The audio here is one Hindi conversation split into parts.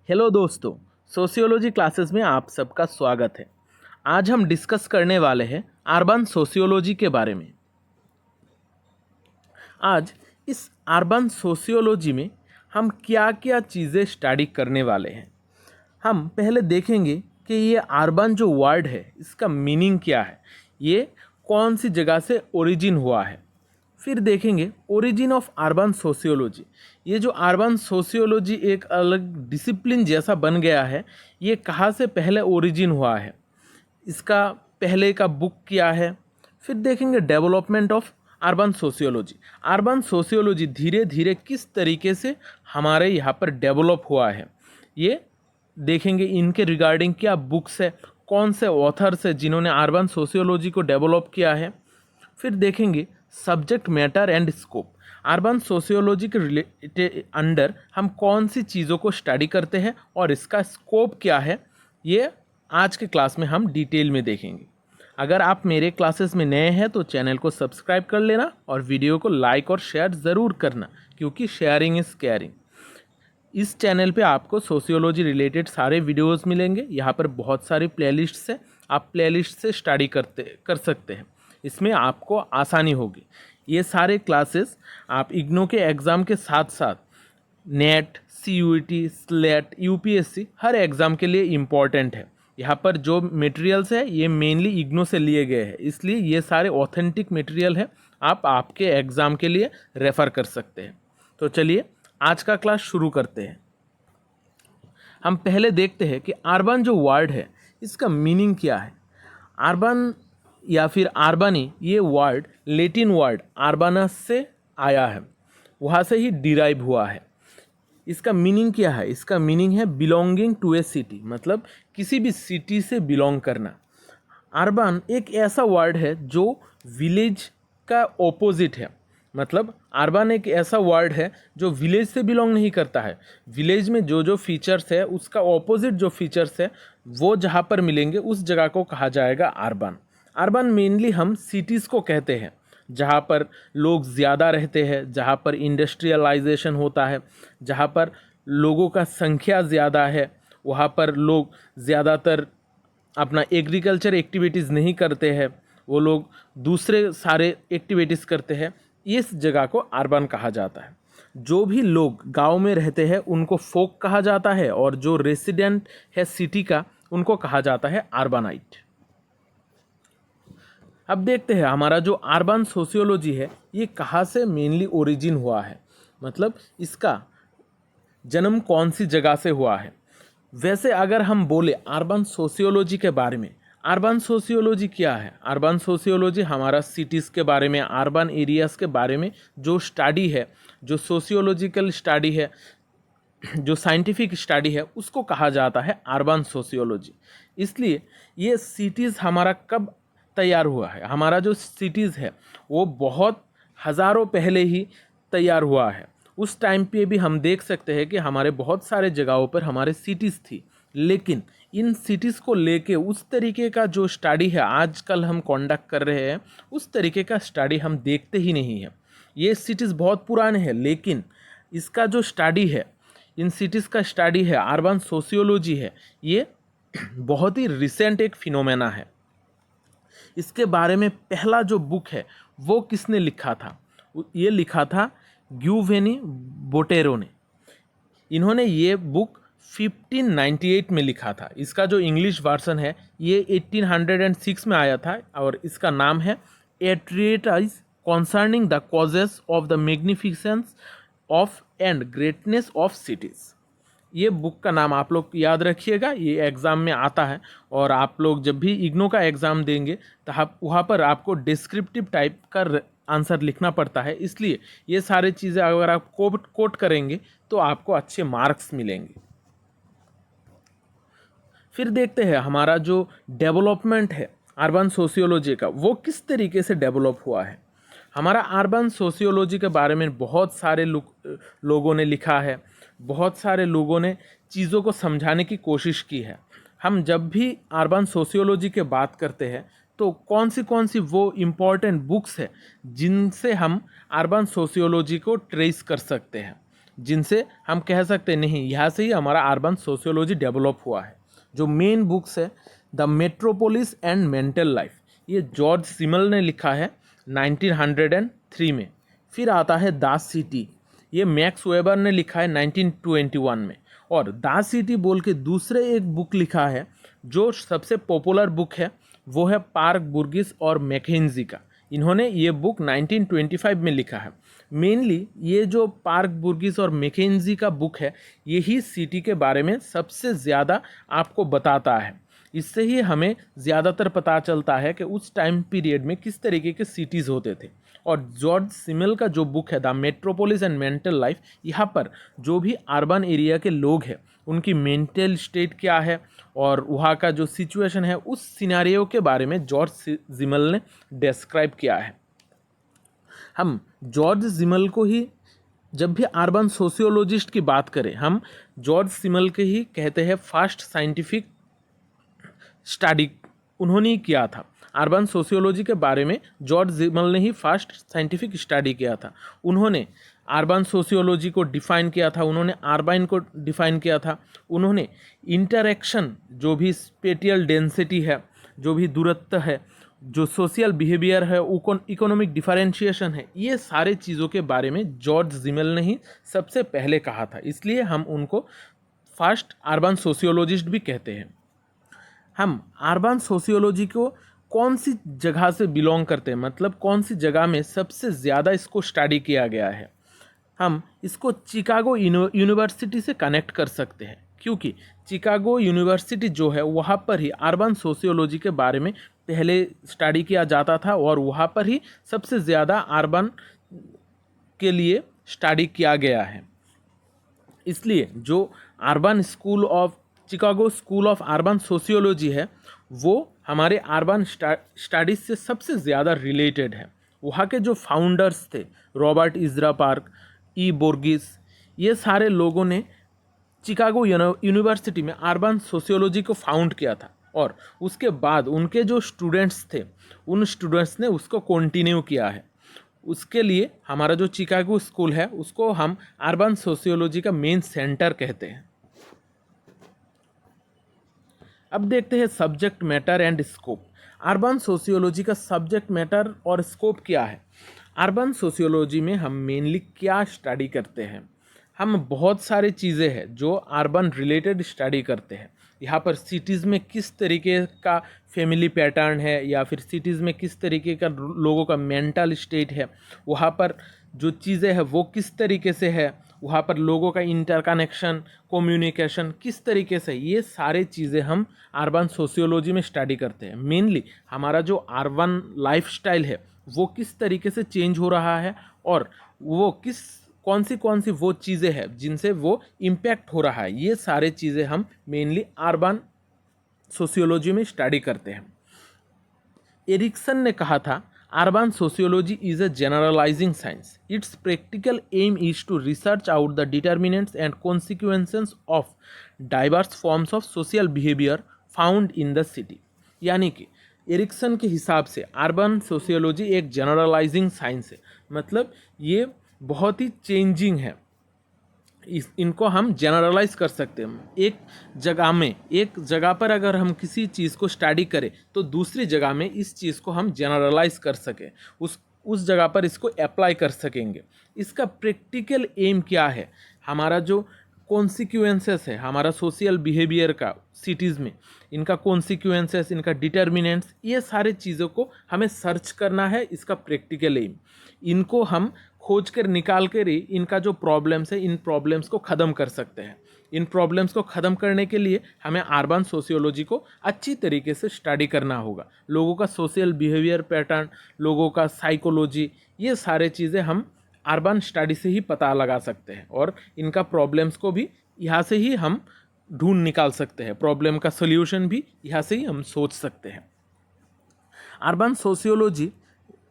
हेलो दोस्तों, सोशियोलॉजी क्लासेस में आप सबका स्वागत है। आज हम डिस्कस करने वाले हैं अर्बन सोशियोलॉजी के बारे में। आज इस अर्बन सोशियोलॉजी में हम क्या क्या चीज़ें स्टडी करने वाले हैं। हम पहले देखेंगे कि ये अर्बन जो वर्ड है इसका मीनिंग क्या है, ये कौन सी जगह से ओरिजिन हुआ है। फिर देखेंगे ओरिजिन ऑफ अर्बन सोशियोलॉजी। ये जो अर्बन सोशियोलॉजी एक अलग डिसिप्लिन जैसा बन गया है, ये कहाँ से पहले ओरिजिन हुआ है, इसका पहले का बुक क्या है। फिर देखेंगे development of urban sociology. Urban sociology धीरे धीरे किस तरीके से हमारे यहाँ पर डेवलप हुआ है, ये देखेंगे। इनके रिगार्डिंग क्या बुक्स है, कौन से ऑथर्स है जिन्होंने अर्बन सोशियोलॉजी को डेवलप किया है। फिर देखेंगे subject matter and scope. Urban sociology के रिलेटेड अंडर हम कौन सी चीज़ों को स्टडी करते हैं और इसका स्कोप क्या है, ये आज के क्लास में हम डिटेल में देखेंगे। अगर आप मेरे क्लासेस में नए हैं तो चैनल को सब्सक्राइब कर लेना और वीडियो को लाइक और शेयर ज़रूर करना, क्योंकि शेयरिंग इज़ केयरिंग। इस चैनल पे आपको सोशियोलॉजी रिलेटेड सारे वीडियोस मिलेंगे। यहाँ पर बहुत सारी प्लेलिस्ट्स हैं, आप प्लेलिस्ट से स्टडी कर सकते हैं। इसमें आपको आसानी होगी। ये सारे क्लासेस आप इग्नो के एग्ज़ाम के साथ साथ नेट, CUET, स्लेट, UPSC हर एग्ज़ाम के लिए इम्पॉर्टेंट है। यहाँ पर जो मटेरियल्स है ये मेनली इग्नो से लिए गए हैं, इसलिए ये सारे ऑथेंटिक मटेरियल है, आप आपके एग्ज़ाम के लिए रेफ़र कर सकते हैं। तो चलिए आज का क्लास शुरू करते हैं। हम पहले देखते हैं कि अर्बन जो वर्ड है इसका मीनिंग क्या है। अर्बन या फिर अर्बनी, ये वर्ड लैटिन वर्ड अर्बानस से आया है, वहाँ से ही डिराइव हुआ है। इसका मीनिंग क्या है? इसका मीनिंग है बिलोंगिंग टू ए सिटी, मतलब किसी भी सिटी से बिलोंग करना। अर्बन एक ऐसा वर्ड है जो विलेज का ऑपोजिट है, मतलब अर्बन एक ऐसा वर्ड है जो विलेज से बिलोंग नहीं करता है। विलेज में जो जो फीचर्स है उसका ऑपोजिट जो फीचर्स है वो जहाँ पर मिलेंगे उस जगह को कहा जाएगा अर्बन। अर्बन मेनली हम सिटीज़ को कहते हैं जहाँ पर लोग ज़्यादा रहते हैं, जहाँ पर इंडस्ट्रियलाइजेशन होता है, जहाँ पर लोगों का संख्या ज़्यादा है, वहाँ पर लोग ज़्यादातर अपना एग्रीकल्चर एक्टिविटीज़ नहीं करते हैं, वो लोग दूसरे सारे एक्टिविटीज़ करते हैं। इस जगह को अर्बन कहा जाता है। जो भी लोग गांव में रहते हैं उनको फोक कहा जाता है, और जो रेसिडेंट है सिटी का उनको कहा जाता है अर्बनाइट। अब देखते हैं हमारा जो अर्बन सोशियोलॉजी है ये कहाँ से मेनली ओरिजिन हुआ है, मतलब इसका जन्म कौन सी जगह से हुआ है। वैसे अगर हम बोले अर्बन सोशियोलॉजी के बारे में, अर्बन सोशियोलॉजी क्या है? अर्बन सोशियोलॉजी हमारा सिटीज़ के बारे में, अर्बन एरियाज़ के बारे में जो स्टडी है, जो सोशियोलॉजिकल स्टडी है, जो साइंटिफिक स्टडी है, उसको कहा जाता है अर्बन सोशियोलॉजी। इसलिए ये सिटीज़ हमारा कब तैयार हुआ है? हमारा जो सिटीज़ है वो बहुत हज़ारों पहले ही तैयार हुआ है। उस टाइम पे भी हम देख सकते हैं कि हमारे बहुत सारे जगहों पर हमारे सिटीज़ थी, लेकिन इन सिटीज़ को लेके उस तरीके का जो स्टडी है आजकल हम कंडक्ट कर रहे हैं, उस तरीके का स्टडी हम देखते ही नहीं है। ये सिटीज़ बहुत पुराने हैं, लेकिन इसका जो स्टडी है, इन सिटीज़ का स्टडी है, अर्बन सोशियोलॉजी है, ये बहुत ही रिसेंट एक फिनोमेना है। इसके बारे में पहला जो बुक है वो किसने लिखा था? ये लिखा था ग्यूवेनी बोटेरो ने। इन्होंने ये बुक 1598 में लिखा था। इसका जो इंग्लिश वर्सन है ये 1806 में आया था, और इसका नाम है a treatise concerning the causes of the magnificence of and greatness of cities. ये बुक का नाम आप लोग याद रखिएगा, ये एग्ज़ाम में आता है, और आप लोग जब भी इग्नो का एग्ज़ाम देंगे तो आप वहाँ पर आपको डिस्क्रिप्टिव टाइप का आंसर लिखना पड़ता है, इसलिए ये सारी चीज़ें अगर आप कोट करेंगे तो आपको अच्छे मार्क्स मिलेंगे। फिर देखते हैं हमारा जो डेवलपमेंट है अर्बन सोशियोलॉजी का, वो किस तरीके से डेवलप हुआ है। हमारा अर्बन सोशियोलॉजी के बारे में बहुत सारे लोगों ने लिखा है, बहुत सारे लोगों ने चीज़ों को समझाने की कोशिश की है। हम जब भी अर्बन सोशियोलॉजी के बात करते हैं तो कौन सी वो इम्पॉर्टेंट बुक्स है जिनसे हम अर्बन सोशियोलॉजी को ट्रेस कर सकते हैं। जिनसे हम कह सकते हैं नहीं, यहाँ से ही हमारा अर्बन सोशियोलॉजी डेवलप हुआ है। जो मेन बुक्स है, the metropolis and mental life, ये जॉर्ज सिमल ने लिखा है 1903 में। फिर आता है द सिटी, ये मैक्स वेबर ने लिखा है 1921 में। और द सिटी बोल के दूसरे एक बुक लिखा है जो सबसे पॉपुलर बुक है, वो है पार्क बुर्गिस और मैकेंजी का। इन्होंने ये बुक 1925 में लिखा है। मेनली ये जो पार्क बुर्गिस और मैकेंजी का बुक है, यही सिटी के बारे में सबसे ज़्यादा आपको बताता है। इससे ही हमें ज़्यादातर पता चलता है कि उस टाइम पीरियड में किस तरीके के सिटीज़ होते थे। और जॉर्ज सिमल का जो बुक है the metropolis and mental life, यहाँ पर जो भी अर्बन एरिया के लोग हैं उनकी मेंटल स्टेट क्या है और वहाँ का जो सिचुएशन है, उस सिनेरियो के बारे में जॉर्ज सिमल ने डिस्क्राइब किया है। हम जॉर्ज सिमल को ही जब भी अर्बन सोशियोलॉजिस्ट की बात करें, हम जॉर्ज सिमल के ही कहते हैं फर्स्ट साइंटिफिक स्टडी उन्होंने ही किया था। अर्बन सोशियोलॉजी के बारे में जॉर्ज सिमल ने ही फर्स्ट साइंटिफिक स्टडी किया था। उन्होंने अर्बन सोशियोलॉजी को डिफ़ाइन किया था, उन्होंने अर्बाइन को डिफ़ाइन किया था, उन्होंने इंटरेक्शन, जो भी स्पेटियल डेंसिटी है, जो भी दूरत्व है, जो सोशल बिहेवियर है, इकोनॉमिक डिफरेंशिएशन है, ये सारे चीज़ों के बारे में जॉर्ज सिमल ने ही सबसे पहले कहा था। इसलिए हम उनको फर्स्ट अर्बन सोशियोलॉजिस्ट भी कहते हैं। हम अर्बन सोशियोलॉजी को कौन सी जगह से बिलोंग करते हैं, मतलब कौन सी जगह में सबसे ज़्यादा इसको स्टडी किया गया है, हम इसको चिकागो यूनिवर्सिटी से कनेक्ट कर सकते हैं। क्योंकि चिकागो यूनिवर्सिटी जो है वहाँ पर ही अर्बन सोशियोलॉजी के बारे में पहले स्टडी किया जाता था और वहाँ पर ही सबसे ज़्यादा अर्बन के लिए स्टडी किया गया है। इसलिए जो urban school of Chicago school of urban sociology है, वो हमारे अर्बन स्टडीज़ से सबसे ज़्यादा रिलेटेड है। वहाँ के जो फाउंडर्स थे, रॉबर्ट इजरा पार्क, ई बोर्गिस, ये सारे लोगों ने चिकागो यूनिवर्सिटी में अर्बन सोशियोलॉजी को फाउंड किया था। और उसके बाद उनके जो स्टूडेंट्स थे, उन स्टूडेंट्स ने उसको कंटिन्यू किया है। उसके लिए हमारा जो चिकागो स्कूल है उसको हम अर्बन सोशियोलॉजी का मेन सेंटर कहते हैं। अब देखते हैं subject matter and scope. Urban sociology का सब्जेक्ट मैटर और स्कोप क्या है। अर्बन सोशियोलॉजी में हम मेनली क्या स्टडी करते हैं, हम बहुत सारी चीज़ें हैं जो अर्बन रिलेटेड स्टडी करते हैं। यहाँ पर सिटीज़ में किस तरीके का फैमिली पैटर्न है, या फिर सिटीज़ में किस तरीके का लोगों का मेंटल स्टेट है, वहाँ पर जो चीज़ें हैं वो किस तरीके से है, वहाँ पर लोगों का इंटरकनेक्शन, कम्युनिकेशन किस तरीके से, ये सारे चीज़ें हम अर्बन सोशियोलॉजी में स्टडी करते हैं। मेनली हमारा जो अर्बन लाइफस्टाइल है वो किस तरीके से चेंज हो रहा है और वो कौन सी वो चीज़ें हैं जिनसे वो इम्पैक्ट हो रहा है, ये सारे चीज़ें हम मेनली अर्बन सोशियोलॉजी में स्टडी करते हैं। एरिक्सन ने कहा था, urban sociology is a generalising science, it's practical aim is to research out the determinants and consequences of diverse forms of social behaviour found in the city. यानी कि एरिक्सन के हिसाब से अर्बन सोशियोलॉजी एक जनरलाइजिंग साइंस है, मतलब ये बहुत ही चेंजिंग है। इनको हम जनरलाइज कर सकते हैं। एक जगह पर अगर हम किसी चीज़ को स्टडी करें तो दूसरी जगह में इस चीज़ को हम जनरलाइज कर सकें, उस जगह पर इसको अप्लाई कर सकेंगे। इसका प्रैक्टिकल एम क्या है, हमारा जो कॉन्सिक्वेंसेस है हमारा सोशल बिहेवियर का सिटीज़ में, इनका कॉन्सिक्वेंसेस, इनका डिटर्मिनेंट्स, ये सारे चीज़ों को हमें सर्च करना है। इसका प्रैक्टिकल एम, इनको हम खोज कर निकाल कर ही इनका जो प्रॉब्लम्स है, इन प्रॉब्लम्स को ख़त्म कर सकते हैं। इन प्रॉब्लम्स को ख़त्म करने के लिए हमें अर्बन सोशियोलॉजी को अच्छी तरीके से स्टडी करना होगा। लोगों का सोशल बिहेवियर पैटर्न, लोगों का साइकोलॉजी, ये सारे चीज़ें हम अर्बन स्टडी से ही पता लगा सकते हैं और इनका प्रॉब्लम्स को भी यहाँ से ही हम ढूंढ निकाल सकते हैं। प्रॉब्लम का सोल्यूशन भी यहाँ से ही हम सोच सकते हैं। अर्बन सोशियोलॉजी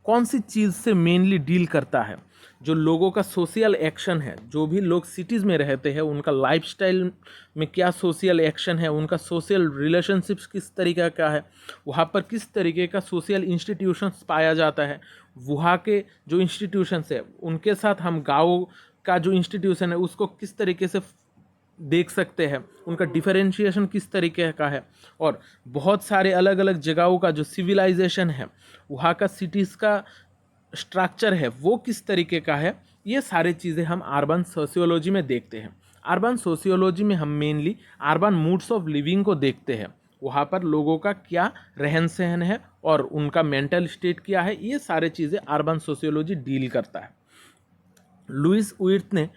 कौन सी चीज़ से मेनली डील करता है, जो लोगों का सोशल एक्शन है, जो भी लोग सिटीज़ में रहते हैं उनका लाइफस्टाइल में क्या सोशल एक्शन है, उनका सोशल रिलेशनशिप्स किस तरीके का है, वहाँ पर किस तरीके का सोशल इंस्टीट्यूशंस पाया जाता है, वहाँ के जो इंस्टीट्यूशंस है उनके साथ हम गाँव का जो इंस्टीट्यूशन है उसको किस तरीके से देख सकते हैं, उनका डिफरेंशिएशन किस तरीके का है, और बहुत सारे अलग अलग जगहों का जो सिविलाइजेशन है, वहाँ का सिटीज़ का स्ट्रक्चर है वो किस तरीके का है, ये सारी चीज़ें हम अर्बन सोशियोलॉजी में देखते हैं। अर्बन सोशियोलॉजी में हम mainly urban moods of living को देखते हैं, वहाँ पर लोगों का क्या रहन सहन है और उनका मेंटल स्टेट क्या है, ये सारे चीज़ें अर्बन सोशियोलॉजी डील करता है। लुइस उइर्थ ने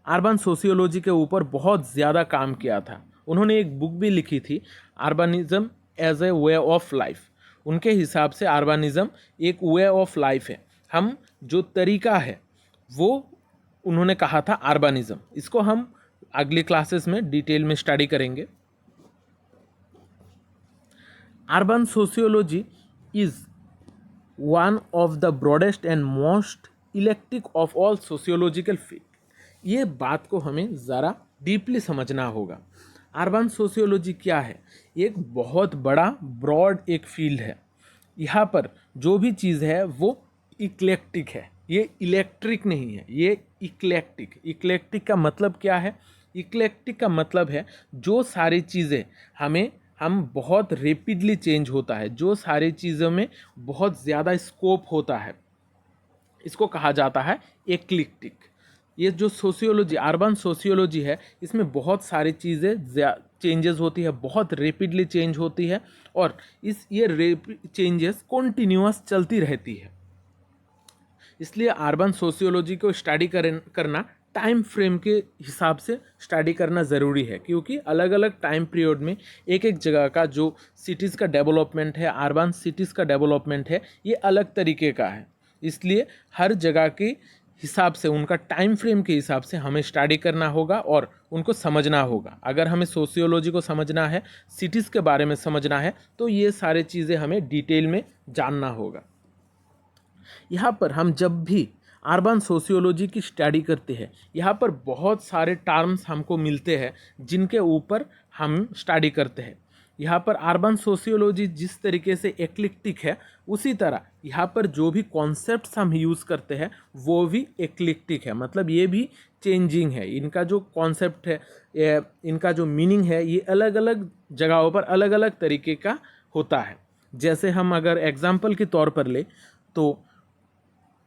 अर्बन सोशियोलॉजी के ऊपर बहुत ज़्यादा काम किया था। उन्होंने एक बुक भी लिखी थी, urbanism as a way of life. उनके हिसाब से अर्बनिज्म एक वे ऑफ लाइफ है, हम जो तरीका है वो उन्होंने कहा था अर्बनिज्म। इसको हम अगली क्लासेस में डिटेल में स्टडी करेंगे। Urban sociology is one of the broadest and most electric of all sociological field. ये बात को हमें ज़रा डीपली समझना होगा। अर्बन सोशियोलॉजी क्या है? एक बहुत बड़ा ब्रॉड एक फील्ड है। यहाँ पर जो भी चीज़ है वो इक्लेक्टिक है, ये इलेक्ट्रिक नहीं है, ये इक्लेक्टिक। इक्लेक्टिक का मतलब क्या है? इक्लेक्टिक का मतलब है जो सारी चीज़ें हम बहुत रेपिडली चेंज होता है, जो सारी चीज़ों में बहुत ज़्यादा स्कोप होता है, इसको कहा जाता है एक्लिक्टिक। ये जो सोशियोलॉजी, अर्बन सोशियोलॉजी है, इसमें बहुत सारी चीज़ें चेंजेस होती है, बहुत रेपिडली चेंज होती है, और ये चेंजेस कॉन्टिन्यूअस चलती रहती है। इसलिए अर्बन सोशियोलॉजी को स्टडी करना टाइम फ्रेम के हिसाब से स्टडी करना ज़रूरी है, क्योंकि अलग अलग टाइम पीरियड में एक एक जगह का जो सिटीज़ का डेवलपमेंट है, अर्बन सिटीज़ का डेवलपमेंट है, ये अलग तरीके का है। इसलिए हर जगह के हिसाब से, उनका टाइम फ्रेम के हिसाब से हमें स्टडी करना होगा और उनको समझना होगा। अगर हमें सोशियोलॉजी को समझना है, सिटीज़ के बारे में समझना है, तो ये सारी चीज़ें हमें डिटेल में जानना होगा। यहाँ पर हम जब भी अर्बन सोशियोलॉजी की स्टडी करते हैं, यहाँ पर बहुत सारे टर्म्स हमको मिलते हैं जिनके ऊपर हम स्टडी करते हैं। यहाँ पर अर्बन सोशियोलॉजी जिस तरीके से एक्लिक्टिक है, उसी तरह यहाँ पर जो भी कॉन्सेप्ट्स हम यूज़ करते हैं वो भी एक्लिक्टिक है, मतलब ये भी चेंजिंग है। इनका जो कॉन्सेप्ट है, इनका जो मीनिंग है, ये अलग अलग जगहों पर अलग अलग तरीके का होता है। जैसे हम अगर एग्जाम्पल के तौर पर ले तो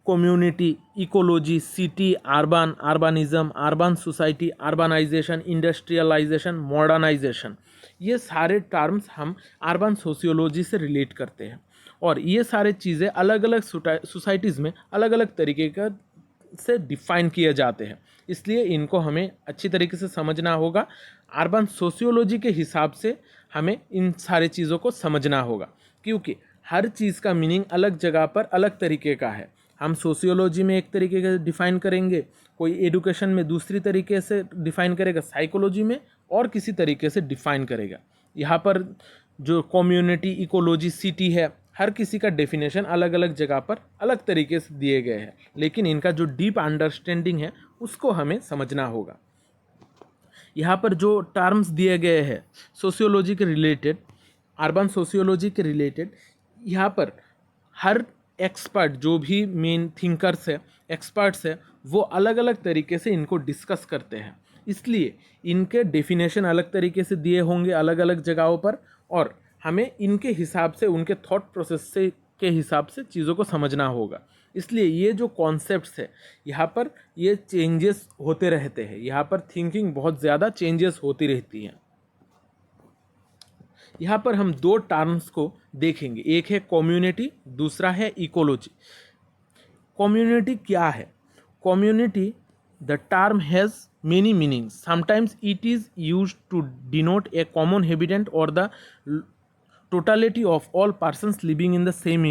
community, ecology, city, urban, urbanism, urban society, urbanisation, industrialisation, modernisation, ये सारे टर्म्स हम अर्बन सोशियोलॉजी से रिलेट करते हैं, और ये सारे चीज़ें अलग अलग सोसाइटीज़ में अलग अलग तरीके का से डिफ़ाइन किए जाते हैं। इसलिए इनको हमें अच्छी तरीके से समझना होगा। अर्बन सोशियोलॉजी के हिसाब से हमें इन सारे चीज़ों को समझना होगा, क्योंकि हर चीज़ का मीनिंग अलग जगह पर अलग तरीके का है। हम सोशियोलॉजी में एक तरीके से डिफ़ाइन करेंगे, कोई एडुकेशन में दूसरी तरीके से डिफ़ाइन करेगा, साइकोलॉजी में और किसी तरीके से डिफ़ाइन करेगा। यहाँ पर जो कम्युनिटी, इकोलॉजी, सिटी है, हर किसी का डेफिनेशन अलग अलग जगह पर अलग तरीके से दिए गए हैं, लेकिन इनका जो डीप अंडरस्टैंडिंग है उसको हमें समझना होगा। यहाँ पर जो टर्म्स दिए गए हैं सोशियोलॉजी के रिलेटेड, अर्बन सोशियोलॉजी के रिलेटेड, यहाँ पर हर एक्सपर्ट, जो भी मेन थिंकर्स है, एक्सपर्ट्स है, वो अलग अलग तरीके से इनको डिस्कस करते हैं। इसलिए इनके डेफिनेशन अलग तरीके से दिए होंगे अलग अलग जगहों पर, और हमें इनके हिसाब से, उनके थॉट प्रोसेस से के हिसाब से चीज़ों को समझना होगा। इसलिए ये जो कॉन्सेप्ट्स है, यहाँ पर ये चेंजेस होते रहते हैं, यहाँ पर थिंकिंग बहुत ज़्यादा चेंजेस होती रहती हैं। यहाँ पर हम दो टर्म्स को देखेंगे, एक है कम्युनिटी, दूसरा है इकोलॉजी। कम्युनिटी क्या है? Community, the term has many meanings. Sometimes it is used to denote a common habitat or the totality of all persons living in the same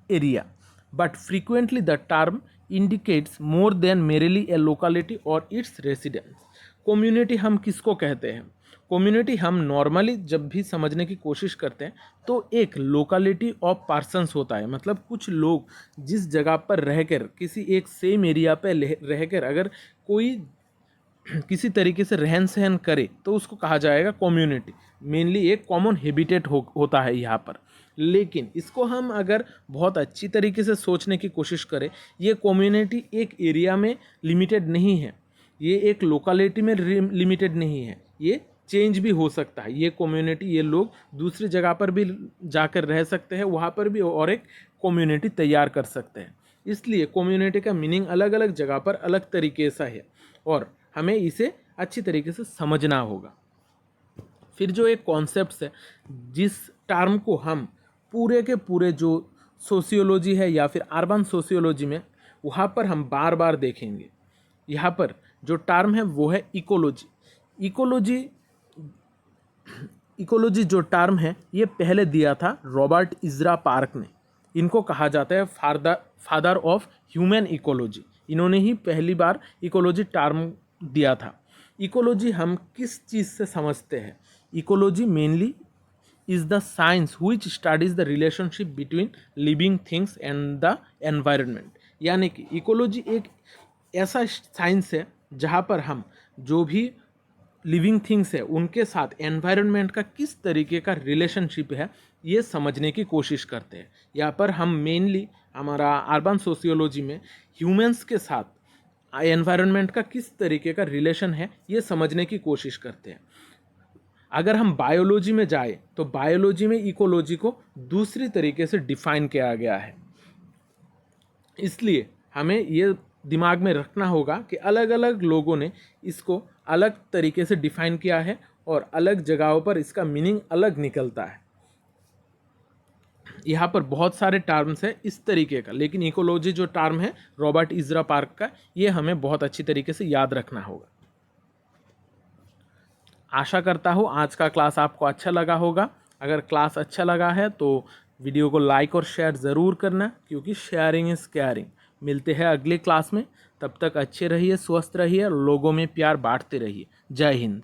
area, but frequently the term indicates more than merely a locality or its residents. Community हम किसको कहते हैं? कम्युनिटी हम नॉर्मली जब भी समझने की कोशिश करते हैं तो एक लोकेलिटी ऑफ पर्सन्स होता है, मतलब कुछ लोग जिस जगह पर रहकर, किसी एक सेम एरिया पर रहकर अगर कोई किसी तरीके से रहन सहन करे तो उसको कहा जाएगा कम्युनिटी। मेनली एक कॉमन हैबिटेट होता है यहाँ पर। लेकिन इसको हम अगर बहुत अच्छी तरीके से सोचने की कोशिश करें, ये कम्युनिटी एक एरिया में लिमिटेड नहीं है, ये एक लोकेलिटी में लिमिटेड नहीं है, ये चेंज भी हो सकता है। ये कम्युनिटी, ये लोग दूसरी जगह पर भी जाकर रह सकते हैं, वहाँ पर भी और एक कम्युनिटी तैयार कर सकते हैं। इसलिए कम्युनिटी का मीनिंग अलग अलग जगह पर अलग तरीके से है और हमें इसे अच्छी तरीके से समझना होगा। फिर जो एक कॉन्सेप्ट्स है, जिस टर्म को हम पूरे के पूरे जो सोशियोलॉजी है या फिर अर्बन सोशियोलॉजी में वहाँ पर हम बार बार देखेंगे। यहाँ पर जो टर्म है वो है इकोलॉजी। इकोलॉजी जो टर्म है ये पहले दिया था रॉबर्ट इजरा पार्क ने। इनको कहा जाता है फादर ऑफ ह्यूमन इकोलॉजी। इन्होंने ही पहली बार इकोलॉजी टर्म दिया था। इकोलॉजी हम किस चीज़ से समझते हैं? Ecology mainly is the science which studies the relationship between living things and the environment. यानी कि इकोलॉजी एक ऐसा साइंस है जहाँ पर हम जो भी लिविंग थिंग्स है उनके साथ एनवायरनमेंट का किस तरीके का रिलेशनशिप है ये समझने की कोशिश करते हैं। यहाँ पर हम मेनली हमारा अर्बन सोशियोलॉजी में ह्यूमंस के साथ एनवायरनमेंट का किस तरीके का रिलेशन है ये समझने की कोशिश करते हैं। अगर हम बायोलॉजी में जाए तो बायोलॉजी में इकोलॉजी को दूसरी तरीके से डिफाइन किया गया है। इसलिए हमें ये दिमाग में रखना होगा कि अलग अलग लोगों ने इसको अलग तरीके से डिफाइन किया है और अलग जगहों पर इसका मीनिंग अलग निकलता है। यहाँ पर बहुत सारे टर्म्स हैं इस तरीके का, लेकिन इकोलॉजी जो टर्म है रॉबर्ट इजरा पार्क का, ये हमें बहुत अच्छी तरीके से याद रखना होगा। आशा करता हूँ आज का क्लास आपको अच्छा लगा होगा। अगर क्लास अच्छा लगा है तो वीडियो को लाइक और शेयर ज़रूर करना, क्योंकि शेयरिंग इज़ केयरिंग। मिलते हैं अगले क्लास में, तब तक अच्छे रहिए, स्वस्थ रहिए, लोगों में प्यार बांटते रहिए। जय हिंद।